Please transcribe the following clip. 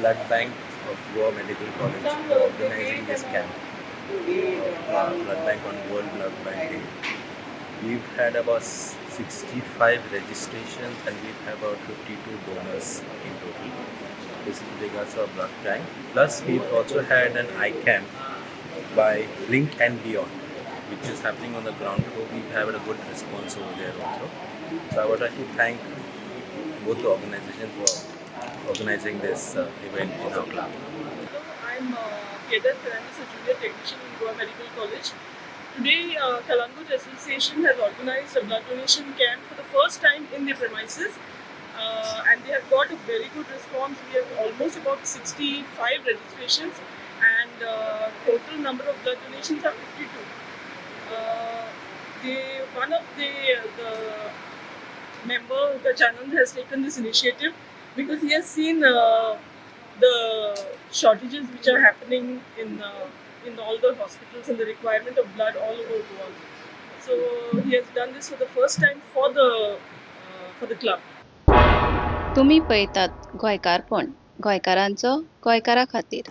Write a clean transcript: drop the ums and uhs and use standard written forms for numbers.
Blood Bank of Goa Medical College for organizing this camp. Blood Bank on World Blood Bank Day. We've had about 65 registrations and we've had about 52 donors in total. This is regards to our blood bank. Plus, we've also had an eye camp by Blink and Beyond, which is happening on the ground floor. We've had a good response over there also. So I would like to thank both the organizations for organizing this event in our club. Hello, I'm Kedar Fernandez, a junior technician in Goa Medical College. Today, Kalanguj Association has organized a blood donation camp for the first time in their premises, and they have got a very good response. We have almost about 65 registrations, and total number of blood donations are 52. One of the member, the channel, has taken this initiative because he has seen the shortages which are happening in all the hospitals and the requirement of blood all over Goa. So he has done this for the first time for the club. तुम्ही पळयतात गोंयकारपण गोंयकारांचो गोंयकारा खातीर.